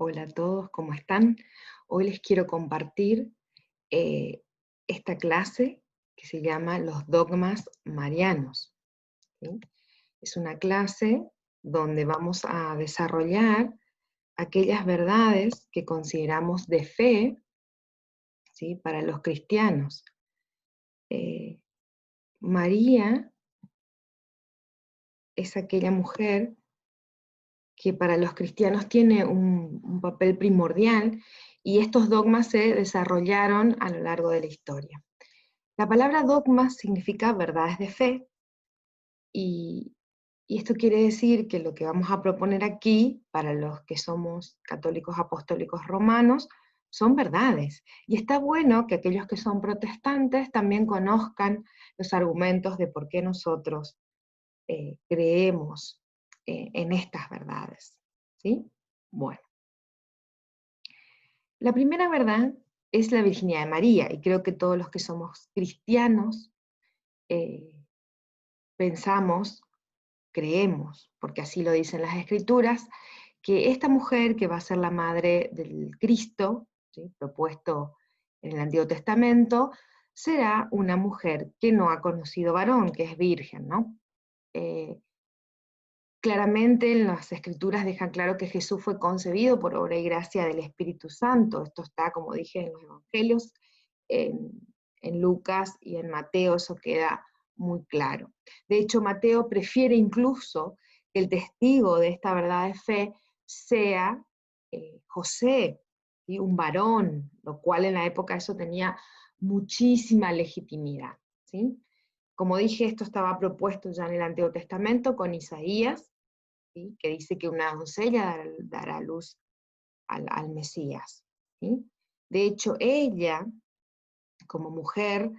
Hola a todos, ¿cómo están? Hoy les quiero compartir eh, esta clase que se llama Los dogmas marianos, ¿sí? Es una clase donde vamos a desarrollar aquellas verdades que consideramos de fe, ¿sí? Para los cristianos. Eh, María es aquella mujer que para los cristianos tiene un papel primordial, y estos dogmas se desarrollaron a lo largo de la historia. La palabra dogma significa verdades de fe, y, y esto quiere decir que lo que vamos a proponer aquí, para los que somos católicos apostólicos romanos, son verdades. Y está bueno que aquellos que son protestantes también conozcan los argumentos de por qué nosotros creemos en estas verdades, ¿sí? Bueno, la primera verdad es la virginidad de María, y creo que todos los que somos cristianos eh, pensamos, creemos, porque así lo dicen las Escrituras, que esta mujer que va a ser la madre del Cristo, ¿sí?, propuesto en el Antiguo Testamento, será una mujer que no ha conocido varón, que es virgen, ¿no? Eh, Claramente en las Escrituras dejan claro que Jesús fue concebido por obra y gracia del Espíritu Santo. Esto está, como dije, en los Evangelios, en, en Lucas y en Mateo, eso queda muy claro. De hecho, Mateo prefiere incluso que el testigo de esta verdad de fe sea José, ¿sí?, un varón, lo cual en la época eso tenía muchísima legitimidad, ¿sí? Como dije, esto estaba propuesto ya en el Antiguo Testamento con Isaías, ¿sí?, que dice que una doncella dará luz al Mesías, ¿sí? De hecho, ella, como mujer,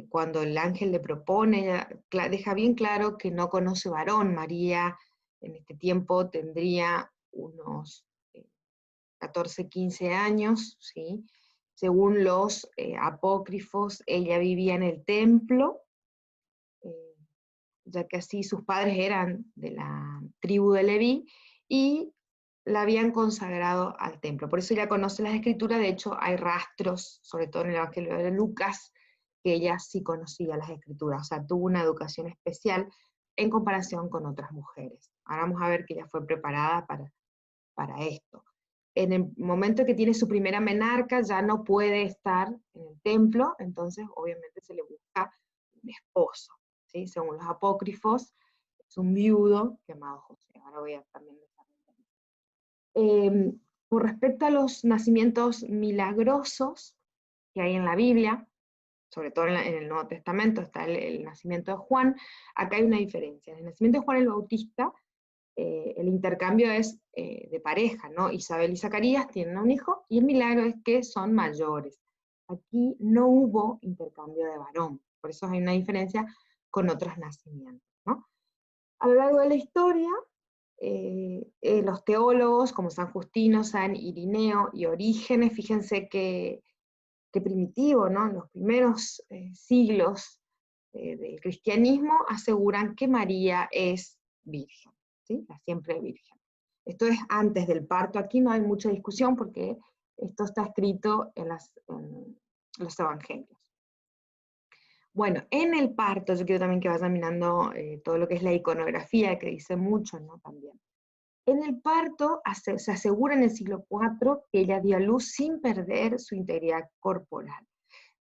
cuando el ángel le propone, ella deja bien claro que no conoce varón. María en este tiempo tendría unos 14, 15 años, ¿sí? Según los apócrifos, ella vivía en el templo, eh, ya que así sus padres eran de la tribu de Leví, y la habían consagrado al templo. Por eso ella conoce las Escrituras. De hecho hay rastros, sobre todo en el Evangelio de Lucas, que ella sí conocía las Escrituras, o sea, tuvo una educación especial en comparación con otras mujeres. Ahora vamos a ver que ella fue preparada para esto. En el momento que tiene su primera menarca, ya no puede estar en el templo, entonces obviamente se le busca un esposo, ¿sí? Según los apócrifos, es un viudo llamado José. Ahora voy a también desarrollar. Con respecto a los nacimientos milagrosos que hay en la Biblia, sobre todo en el Nuevo Testamento, está el nacimiento de Juan. Acá hay una diferencia. En el nacimiento de Juan el Bautista, el intercambio es de pareja, ¿no? Isabel y Zacarías tienen un hijo, y el milagro es que son mayores. Aquí no hubo intercambio de varón, por eso hay una diferencia con otros nacimientos, ¿no? A lo largo de la historia, los teólogos como San Justino, San Irineo y Orígenes, fíjense que primitivo, ¿no? En los primeros siglos del cristianismo aseguran que María es virgen, ¿sí? La siempre virgen. Esto es antes del parto. Aquí no hay mucha discusión porque esto está escrito en los evangelios. Bueno, en el parto, yo quiero también que vayan mirando todo lo que es la iconografía, que dice mucho, ¿no? También. En el parto se asegura en el siglo IV que ella dio a luz sin perder su integridad corporal.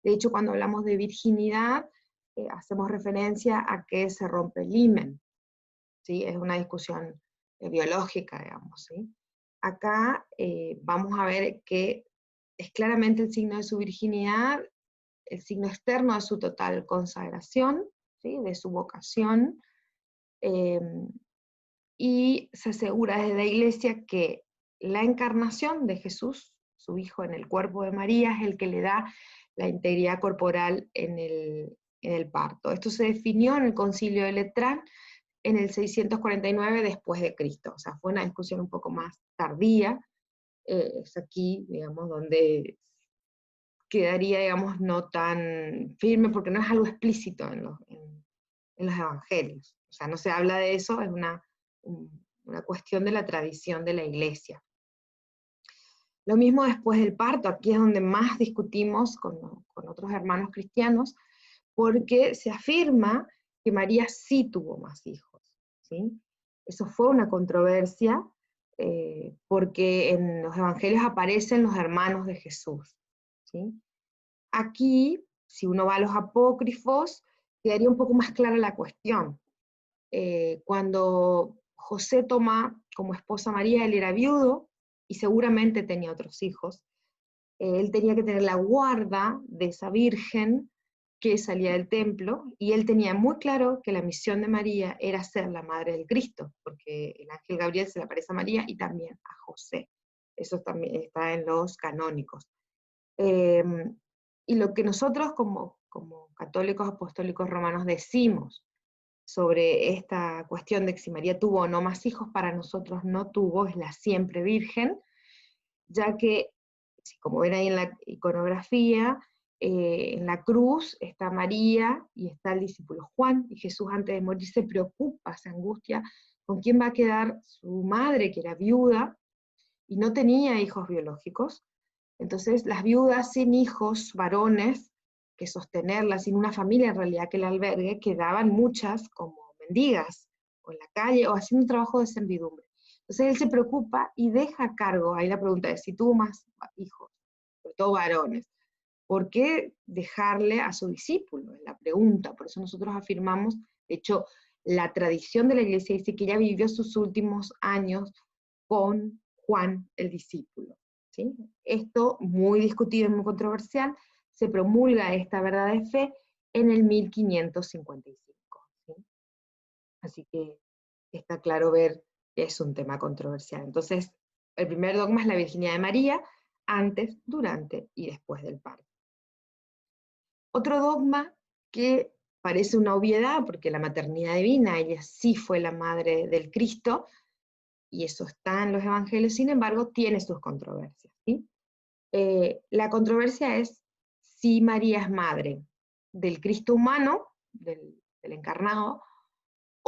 De hecho, cuando hablamos de virginidad, hacemos referencia a que se rompe el himen, ¿sí? Es una discusión biológica, digamos, ¿sí? Acá vamos a ver que es claramente el signo de su virginidad, el signo externo de su total consagración, ¿sí?, de su vocación, eh, y se asegura desde la Iglesia que la encarnación de Jesús, su Hijo en el cuerpo de María, es el que le da la integridad corporal en el parto. Esto se definió en el Concilio de Letrán en el 649 después de Cristo. O sea, fue una discusión un poco más tardía. Es aquí, digamos, donde quedaría, digamos, no tan firme, porque no es algo explícito en los evangelios. O sea, no se habla de eso, es una cuestión de la tradición de la Iglesia. Lo mismo después del parto, aquí es donde más discutimos con otros hermanos cristianos, porque se afirma que María sí tuvo más hijos, ¿sí? Eso fue una controversia, porque en los evangelios aparecen los hermanos de Jesús, ¿sí? Aquí, si uno va a los apócrifos, quedaría un poco más clara la cuestión. Cuando José toma como esposa a María, él era viudo y seguramente tenía otros hijos. Él tenía que tener la guarda de esa virgen que salía del templo, y él tenía muy claro que la misión de María era ser la madre del Cristo, porque el ángel Gabriel se le aparece a María y también a José. Eso también está en los canónicos. Eh, y lo que nosotros como católicos apostólicos romanos decimos sobre esta cuestión de que si María tuvo o no más hijos, para nosotros no tuvo, es la siempre virgen, ya que, como ven ahí en la iconografía, en la cruz está María y está el discípulo Juan, y Jesús antes de morir se preocupa, se angustia, con quién va a quedar su madre, que era viuda, y no tenía hijos biológicos. Entonces las viudas sin hijos varones, que sostenerlas, sin una familia en realidad que la albergue, quedaban muchas como mendigas, o en la calle, o haciendo un trabajo de servidumbre. Entonces él se preocupa y deja a cargo, ahí la pregunta es, si tuvo más hijos, sobre todo varones, ¿por qué dejarle a su discípulo? Es la pregunta, por eso nosotros afirmamos, de hecho, la tradición de la iglesia dice que ella vivió sus últimos años con Juan el discípulo, ¿sí? Esto, muy discutido y muy controversial, se promulga esta verdad de fe en el 1555, ¿sí? Así que está claro ver que es un tema controversial. Entonces, el primer dogma es la virginidad de María, antes, durante y después del parto. Otro dogma que parece una obviedad, porque la maternidad divina, ella sí fue la madre del Cristo, y eso está en los evangelios, sin embargo, tiene sus controversias, ¿sí? La controversia es si María es madre del Cristo humano, del encarnado,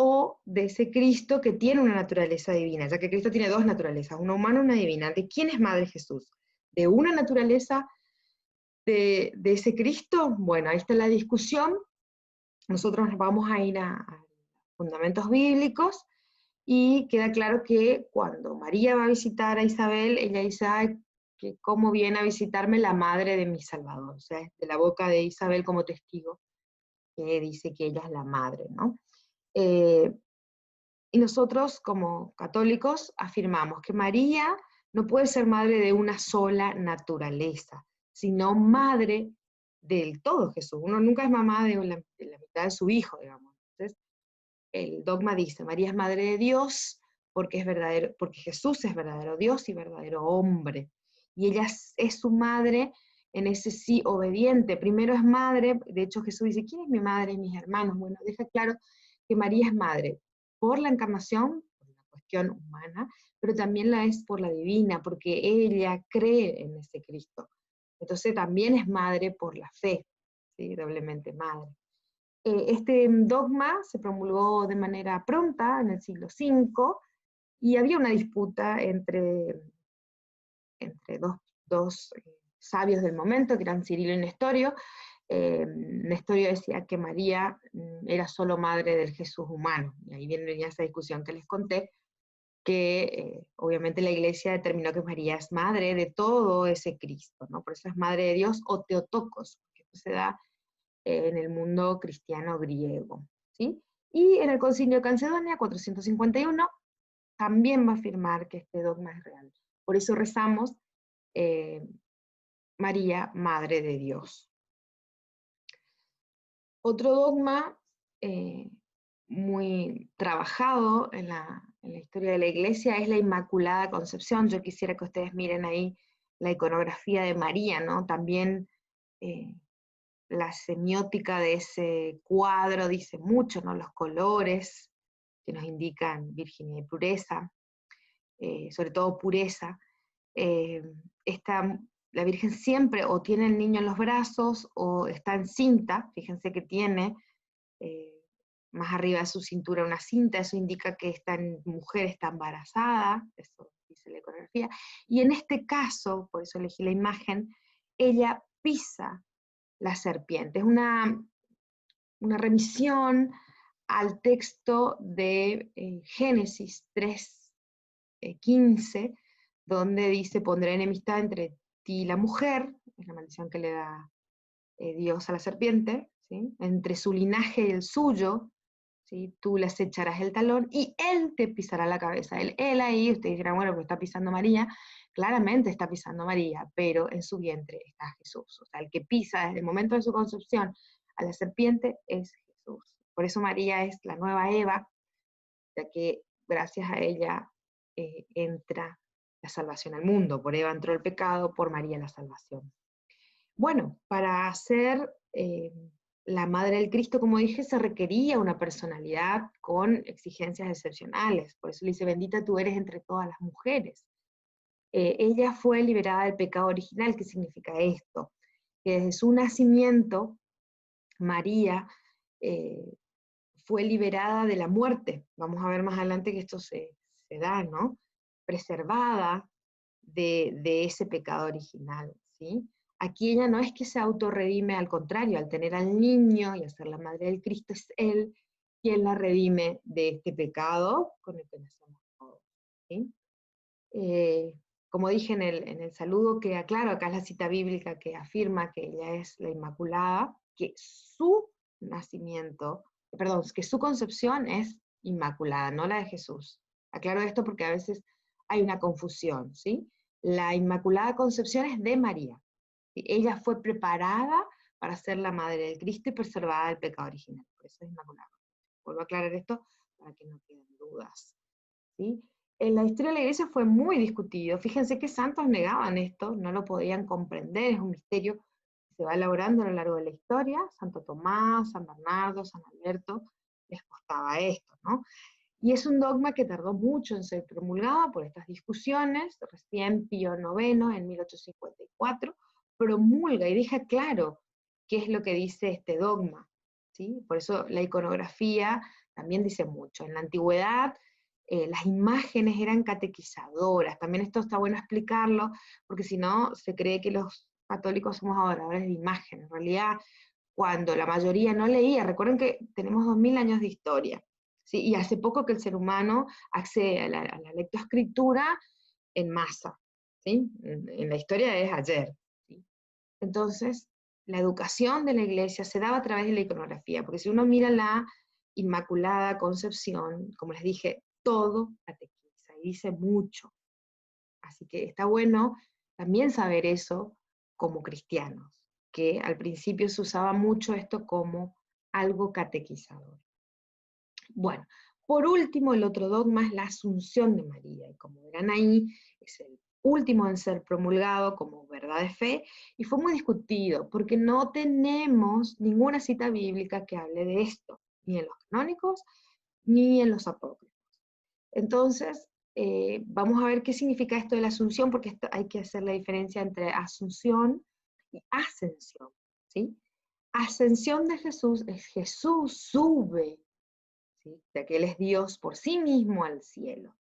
o de ese Cristo que tiene una naturaleza divina, ya que Cristo tiene dos naturalezas, una humana y una divina. ¿De quién es madre Jesús? ¿De una naturaleza de ese Cristo? Bueno, ahí está la discusión. Nosotros nos vamos a ir a fundamentos bíblicos, y queda claro que cuando María va a visitar a Isabel, ella dice, ay, que cómo viene a visitarme la madre de mi Salvador, o sea, de la boca de Isabel como testigo, que dice que ella es la madre, ¿no? Eh, y nosotros como católicos afirmamos que María no puede ser madre de una sola naturaleza, sino madre del todo Jesús. Uno nunca es mamá de la mitad de su hijo, digamos. Entonces, el dogma dice, María es madre de Dios porque es verdadero, porque Jesús es verdadero Dios y verdadero hombre. Y ella es su madre en ese sí obediente. Primero es madre, de hecho Jesús dice, ¿quién es mi madre y mis hermanos? Bueno, deja claro que María es madre por la encarnación, por la cuestión humana, pero también la es por la divina, porque ella cree en ese Cristo. Entonces también es madre por la fe, ¿sí? Doblemente madre. Este dogma se promulgó de manera pronta en el siglo V, y había una disputa entre dos sabios del momento, que eran Cirilo y Nestorio. Nestorio decía que María era solo madre del Jesús humano, y ahí viene esa discusión que les conté, que obviamente la iglesia determinó que María es madre de todo ese Cristo, ¿no? Por eso es madre de Dios, o Teotocos, que esto se da en el mundo cristiano griego, ¿sí? Y en el Concilio de Calcedonia, 451, también va a afirmar que este dogma es real. Por eso rezamos eh, María, Madre de Dios. Otro dogma muy trabajado en la historia de la Iglesia es la Inmaculada Concepción. Yo quisiera que ustedes miren ahí la iconografía de María, ¿no? También la semiótica de ese cuadro dice mucho, ¿no? Los colores que nos indican virginidad y pureza, sobre todo pureza. La Virgen siempre o tiene el niño en los brazos o está encinta, fíjense que tiene más arriba de su cintura una cinta, eso indica que esta mujer está embarazada, eso dice la iconografía, y en este caso, por eso elegí la imagen, ella pisa la serpiente. Es una remisión al texto de Génesis 3:15, donde dice, pondré enemistad entre ti y la mujer, es la maldición que le da Dios a la serpiente, ¿sí? Entre su linaje y el suyo, ¿sí? Tú les echarás el talón y él te pisará la cabeza. Él ahí, ustedes dirán, bueno, pero está pisando María, claramente está pisando María, pero en su vientre está Jesús. O sea, el que pisa desde el momento de su concepción a la serpiente es Jesús. Por eso María es la nueva Eva, ya que gracias a ella entra la salvación al mundo. Por Eva entró el pecado, por María la salvación. Bueno, para ser la madre del Cristo, como dije, se requería una personalidad con exigencias excepcionales. Por eso le dice, bendita tú eres entre todas las mujeres. Ella fue liberada del pecado original. ¿Qué significa esto? Que desde su nacimiento, María fue liberada de la muerte. Vamos a ver más adelante que esto se da, ¿no? Preservada de ese pecado original, ¿sí? Aquí ella no es que se autorredime, al contrario, al tener al niño y hacer la madre del Cristo, es él quien la redime de este pecado con el que nacemos todos, ¿sí? Como dije en el saludo, que aclaro, acá es la cita bíblica que afirma que ella es la Inmaculada, que su nacimiento, perdón, que su concepción es inmaculada, no la de Jesús. Aclaro esto porque a veces hay una confusión, ¿sí? La Inmaculada Concepción es de María. ¿Sí? Ella fue preparada para ser la madre del Cristo y preservada del pecado original. Por eso es Inmaculada. Vuelvo a aclarar esto para que no queden dudas, ¿sí? En la historia de la iglesia fue muy discutido. Fíjense que santos negaban esto, no lo podían comprender, es un misterio que se va elaborando a lo largo de la historia. Santo Tomás, San Bernardo, San Alberto, les costaba esto, ¿no? Y es un dogma que tardó mucho en ser promulgado por estas discusiones. Recién Pío IX, en 1854, promulga y deja claro qué es lo que dice este dogma, ¿sí? Por eso la iconografía también dice mucho. En la antigüedad, las imágenes eran catequizadoras. También esto está bueno explicarlo, porque si no, se cree que los católicos somos adoradores de imágenes. En realidad, cuando la mayoría no leía, recuerden que tenemos 2000 años de historia, ¿sí? Y hace poco que el ser humano accede a la lectoescritura en masa, ¿sí? En la historia es ayer, ¿sí? Entonces, la educación de la iglesia se daba a través de la iconografía, porque si uno mira la Inmaculada Concepción, como les dije, todo catequiza y dice mucho. Así que está bueno también saber eso como cristianos, que al principio se usaba mucho esto como algo catequizador. Bueno, por último, el otro dogma es la Asunción de María, y como verán ahí, es el último en ser promulgado como verdad de fe, y fue muy discutido, porque no tenemos ninguna cita bíblica que hable de esto, ni en los canónicos, ni en los apócrifos. Entonces, vamos a ver qué significa esto de la Asunción, porque hay que hacer la diferencia entre Asunción y Ascensión, ¿sí? Ascensión de Jesús es Jesús sube, ¿sí? Ya que Él es Dios por sí mismo al cielo.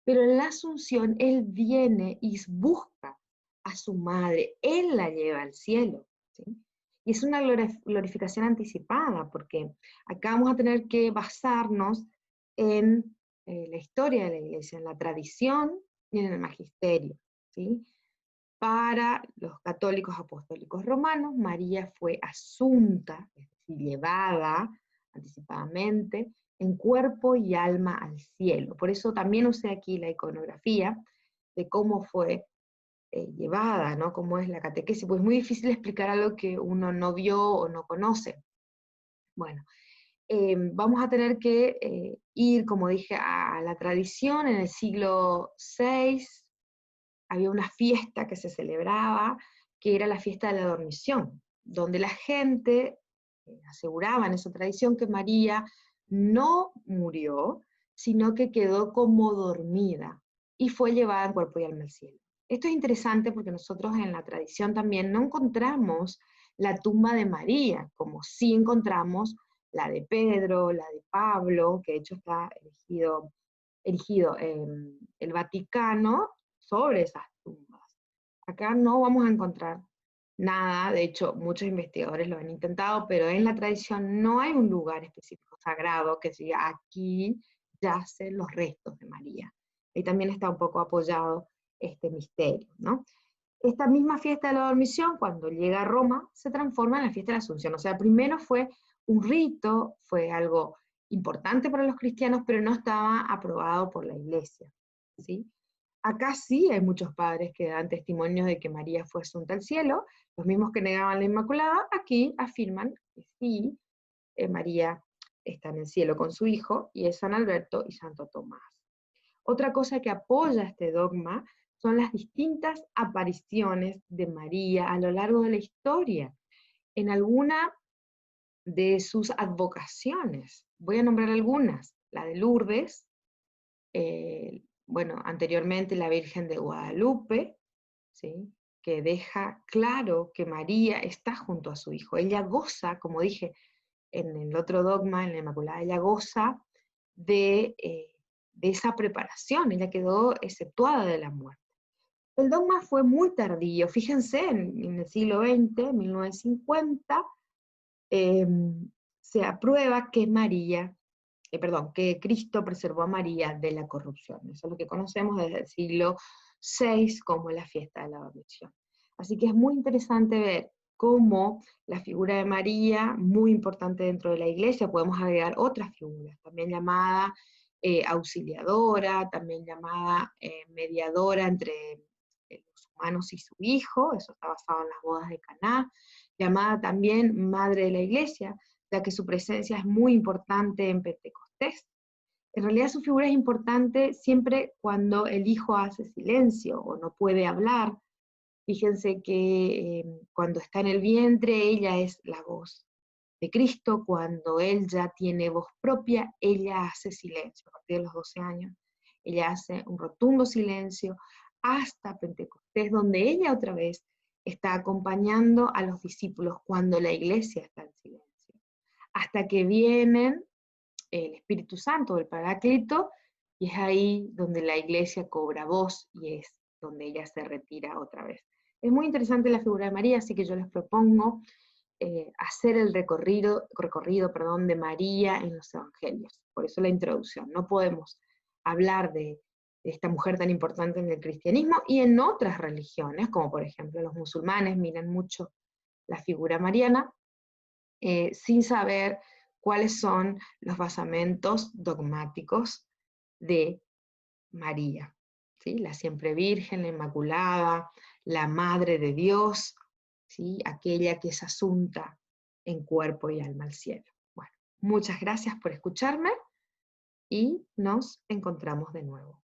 Pero en la Asunción Él viene y busca a su madre, Él la lleva al cielo, ¿sí? Y es una glorificación anticipada, porque acá vamos a tener que basarnos en la historia de la iglesia, en la tradición y en el magisterio, ¿sí? Para los católicos apostólicos romanos, María fue asunta, es decir, llevada anticipadamente, en cuerpo y alma al cielo. Por eso también usé aquí la iconografía de cómo fue llevada, ¿no? Cómo es la catequesis, pues es muy difícil explicar algo que uno no vio o no conoce. Bueno, vamos a tener que ir, como dije, a la tradición. En el siglo VI había una fiesta que se celebraba, que era la fiesta de la dormición, donde la gente aseguraba en esa tradición que María no murió, sino que quedó como dormida y fue llevada en cuerpo y alma al cielo. Esto es interesante porque nosotros en la tradición también no encontramos la tumba de María, como sí encontramos la de Pedro, la de Pablo, que de hecho está erigido el Vaticano sobre esas tumbas. Acá no vamos a encontrar nada, de hecho muchos investigadores lo han intentado, pero en la tradición no hay un lugar específico sagrado que diga aquí yacen los restos de María. Ahí también está un poco apoyado este misterio, ¿no? Esta misma fiesta de la dormición, cuando llega a Roma, se transforma en la fiesta de la Asunción. O sea, primero fue un rito, fue algo importante para los cristianos, pero no estaba aprobado por la Iglesia, ¿sí? Acá sí hay muchos padres que dan testimonios de que María fue asunta al cielo, los mismos que negaban la Inmaculada, aquí afirman que sí, María está en el cielo con su hijo, y es San Alberto y Santo Tomás. Otra cosa que apoya este dogma son las distintas apariciones de María a lo largo de la historia, en alguna de sus advocaciones. Voy a nombrar algunas, la de Lourdes, bueno, anteriormente la Virgen de Guadalupe, ¿sí? Que deja claro que María está junto a su hijo. Ella goza, como dije en el otro dogma, en la Inmaculada, ella goza de esa preparación, ella quedó exceptuada de la muerte. El dogma fue muy tardío, fíjense, en el siglo XX, 1950, eh, se aprueba que que Cristo preservó a María de la corrupción. Eso es lo que conocemos desde el siglo VI como la fiesta de la dormición. Así que es muy interesante ver cómo la figura de María, muy importante dentro de la iglesia, podemos agregar otras figuras, también llamada auxiliadora, también llamada mediadora entre los humanos y su hijo, eso está basado en las bodas de Caná, llamada también madre de la iglesia, ya que su presencia es muy importante en Pentecostés. En realidad su figura es importante siempre cuando el hijo hace silencio o no puede hablar. Fíjense que cuando está en el vientre ella es la voz de Cristo, cuando él ya tiene voz propia, ella hace silencio. A partir de los 12 años, ella hace un rotundo silencio hasta Pentecostés, donde ella otra vez está acompañando a los discípulos cuando la iglesia está en silencio. Hasta que vienen el Espíritu Santo, el Paráclito, y es ahí donde la iglesia cobra voz y es donde ella se retira otra vez. Es muy interesante la figura de María, así que yo les propongo hacer el recorrido de María en los evangelios. Por eso la introducción. No podemos hablar de esta mujer tan importante en el cristianismo y en otras religiones, como por ejemplo los musulmanes miran mucho la figura mariana, sin saber cuáles son los basamentos dogmáticos de María, ¿sí? La siempre virgen, la inmaculada, la madre de Dios, ¿sí? Aquella que es asunta en cuerpo y alma al cielo. Bueno, muchas gracias por escucharme y nos encontramos de nuevo.